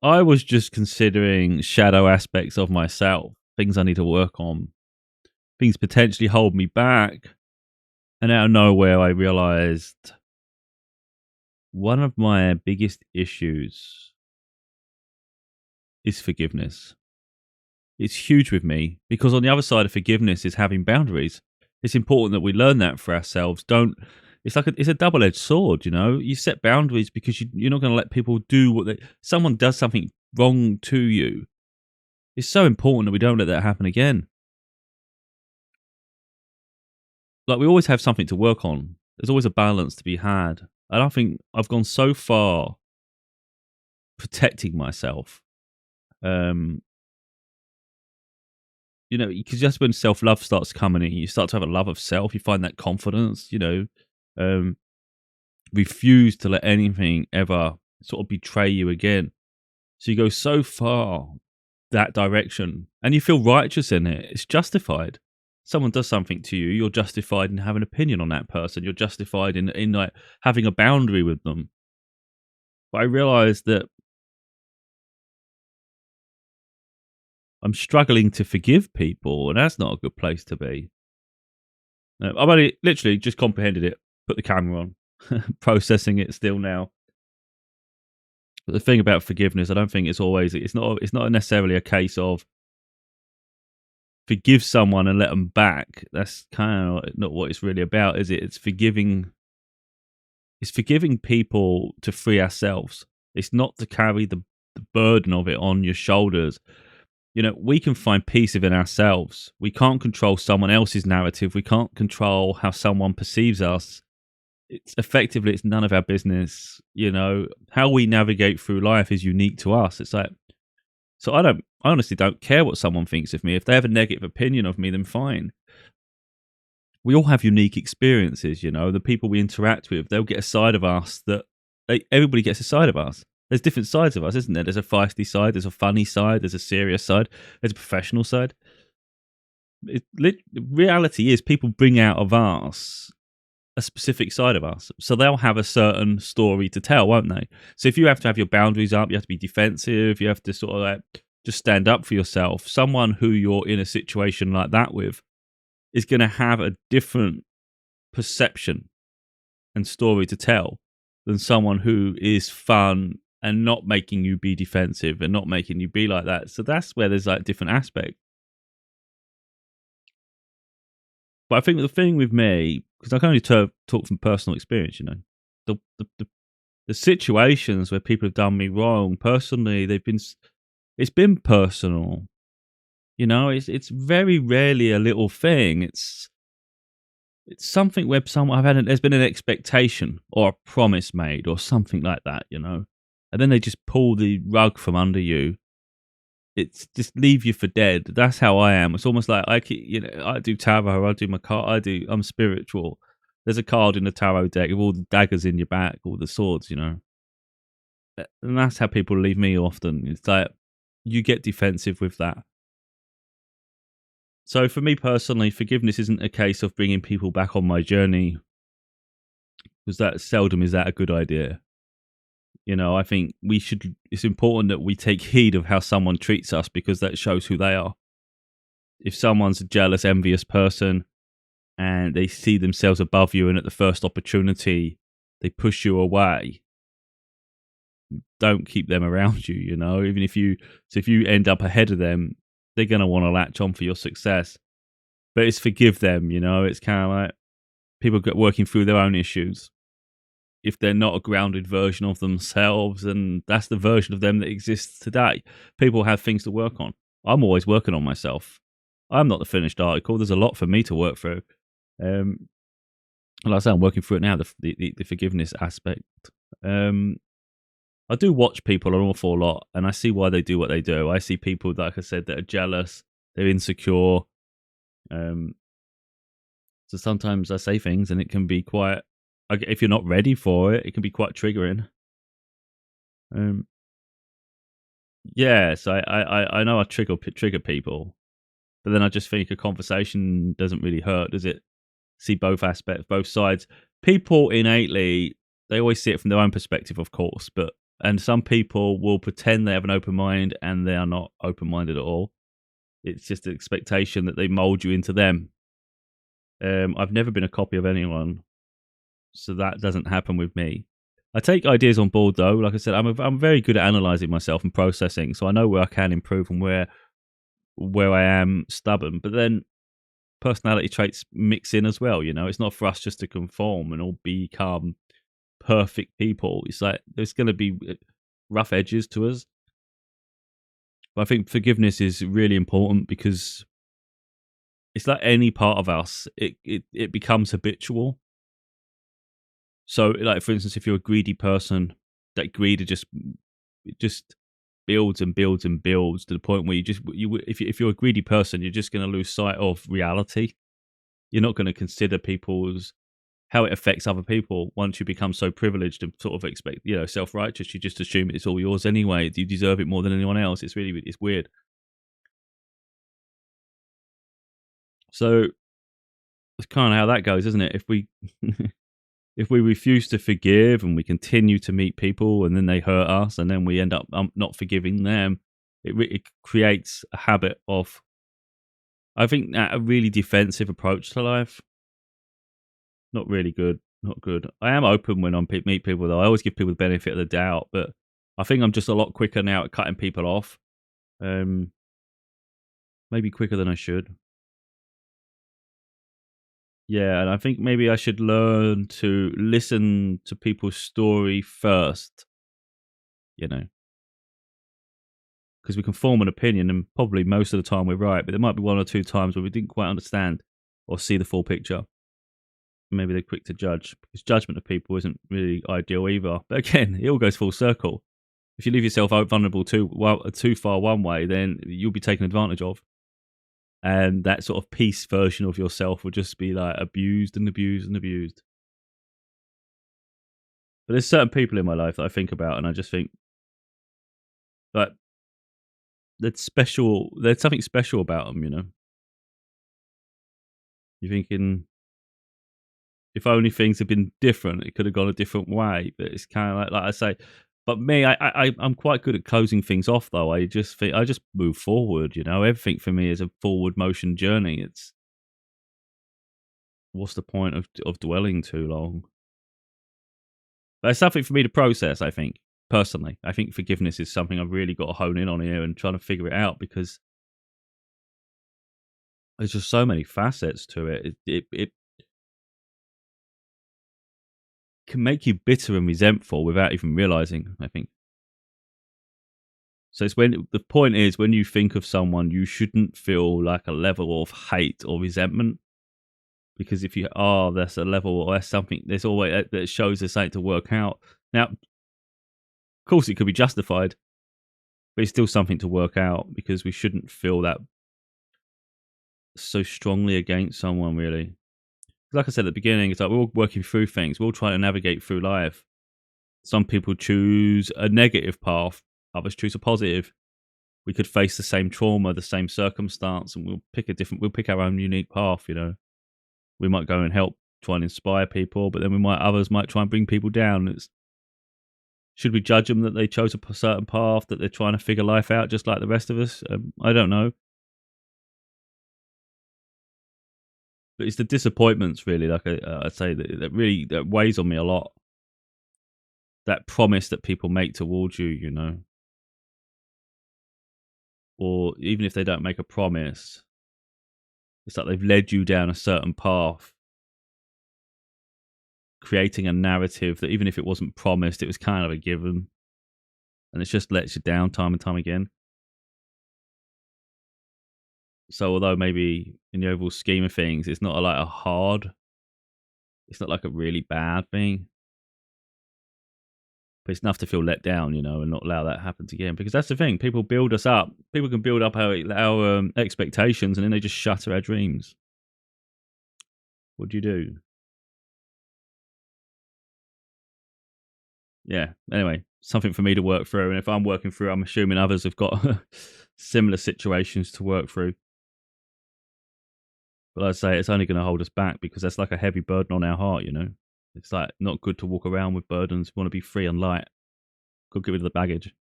I was just considering shadow aspects of myself, things I need to work on, things potentially hold me back. And out of nowhere, I realized one of my biggest issues is forgiveness. It's huge with me because on the other side of forgiveness is having boundaries. It's important that we learn that for ourselves. Don't. It's like it's a double-edged sword. You set boundaries because you're not going to let people do what they. Someone does something wrong to you. It's so important that we don't let that happen again. Like we always have something to work on. There's always a balance to be had. And I think I've gone so far protecting myself. Um, because just when self love starts coming in, you start to have a love of self. You find that confidence. Um, refuse to let anything ever sort of betray you again. So you go so far that direction, and you feel righteous in it. It's justified. Someone does something to you, you're justified in having an opinion on that person. You're justified in like having a boundary with them. But I realized that I'm struggling to forgive people, and that's not a good place to be. I've only literally just comprehended it, put the camera on, processing it still now. But the thing about forgiveness, I don't think it's not necessarily a case of forgive someone and let them back. That's kind of not what it's really about, is it? It's forgiving people to free ourselves. It's not to carry the burden of it on your shoulders. We can find peace within ourselves. We can't control someone else's narrative. We can't control how someone perceives us. It's none of our business. How we navigate through life is unique to us. It's like, so I honestly don't care what someone thinks of me. If they have a negative opinion of me, then fine. We all have unique experiences. The people we interact with, they'll get a side of us everybody gets a side of us. There's different sides of us, isn't there? There's a feisty side, there's a funny side, there's a serious side, there's a professional side. Reality is people bring out of us a specific side of us. So they'll have a certain story to tell, won't they? So if you have to have your boundaries up, you have to be defensive, you have to sort of like just stand up for yourself. Someone who you're in a situation like that with is going to have a different perception and story to tell than someone who is fun and not making you be defensive and not making you be like that. So that's where there's like different aspects. But I think the thing with me, because I can only talk from personal experience, the situations where people have done me wrong personally, it's been personal. It's very rarely a little thing. It's something where there's been an expectation or a promise made or something like that, and then they just pull the rug from under you. It's just leave you for dead. That's how I am. It's almost like I do tarot, I do my card, I'm spiritual. There's a card in the tarot deck with all the daggers in your back, all the swords, and that's how people leave me often. It's like you get defensive with that. So for me personally, forgiveness isn't a case of bringing people back on my journey, because that seldom is that a good idea. I think it's important that we take heed of how someone treats us, because that shows who they are. If someone's a jealous, envious person and they see themselves above you and at the first opportunity they push you away, don't keep them around you, even if you end up ahead of them, they're going to want to latch on for your success. But it's forgive them, it's kind of like people working through their own issues. If they're not a grounded version of themselves, and that's the version of them that exists today. People have things to work on. I'm always working on myself. I'm not the finished article. There's a lot for me to work through. Like I say, I'm working through it now, the forgiveness aspect. I do watch people an awful lot, and I see why they do what they do. I see people, like I said, that are jealous, they're insecure. So sometimes I say things and it can be quite, if you're not ready for it, it can be quite triggering. So I know I trigger people, but then I just think a conversation doesn't really hurt, does it? See both aspects, both sides. People innately, they always see it from their own perspective, of course, but And some people will pretend they have an open mind and they are not open-minded at all. It's just an expectation that they mold you into them. I've never been a copy of anyone, so that doesn't happen with me. I take ideas on board though. Like I said, I'm very good at analysing myself and processing, so I know where I can improve and where I am stubborn. But then personality traits mix in as well. You know, it's not for us just to conform and all become perfect people. It's like there's going to be rough edges to us. But I think forgiveness is really important because it's like any part of us. It becomes habitual. So, like for instance, if you're a greedy person, that greed just builds and builds and builds to the point where if you're a greedy person, you're just going to lose sight of reality. You're not going to consider people's how it affects other people once you become so privileged and sort of expect, self-righteous. You just assume it's all yours anyway. You deserve it more than anyone else. It's weird. So it's kind of how that goes, isn't it? If we if we refuse to forgive and we continue to meet people and then they hurt us and then we end up not forgiving them, it creates a habit of, I think, a really defensive approach to life. Not really good. Not good. I am open when I meet people, though. I always give people the benefit of the doubt, but I think I'm just a lot quicker now at cutting people off. Maybe quicker than I should. Yeah, and I think maybe I should learn to listen to people's story first, because we can form an opinion, and probably most of the time we're right, but there might be one or two times where we didn't quite understand or see the full picture. Maybe they're quick to judge, because judgment of people isn't really ideal either. But again, it all goes full circle. If you leave yourself vulnerable too far one way, then you'll be taken advantage of. And that sort of peace version of yourself will just be like abused and abused and abused. But there's certain people in my life that I think about, and I just think, like, there's something special about them, You're thinking, if only things had been different, it could have gone a different way. But it's kind of like I say. But me, I'm quite good at closing things off, though. I just think I just move forward. Everything for me is a forward motion journey. It's what's the point of dwelling too long? But it's something for me to process. I think personally, I think forgiveness is something I've really got to hone in on here and trying to figure it out, because there's just so many facets to it. It can make you bitter and resentful without even realizing, I think. So it's when the point is, when you think of someone, you shouldn't feel like a level of hate or resentment, because if you are, that's a level, or that's something. There's always that shows there's something to work out. Now, of course, it could be justified, but it's still something to work out, because we shouldn't feel that so strongly against someone. Really, like I said at the beginning, it's like we're all working through things. We're all trying to navigate through life. Some people choose a negative path, others choose a positive. We could face the same trauma, the same circumstance, and we'll pick our own unique path. We might go and help, try and inspire people, but then others might try and bring people down. Should we judge them that they chose a certain path, that they're trying to figure life out just like the rest of us? I don't know. But it's the disappointments, really, like I'd say, that really that weighs on me a lot. That promise that people make towards you, or even if they don't make a promise, it's like they've led you down a certain path, creating a narrative that even if it wasn't promised, it was kind of a given, and it just lets you down time and time again. So although maybe in the overall scheme of things, it's not it's not like a really bad thing, but it's enough to feel let down, and not allow that happens again. Because that's the thing, people build us up. People can build up our expectations, and then they just shatter our dreams. What do you do? Yeah. Anyway, something for me to work through, and if I'm working through, I'm assuming others have got similar situations to work through. But I'd say it's only going to hold us back, because that's like a heavy burden on our heart. It's like not good to walk around with burdens. We want to be free and light. Got to get rid of the baggage.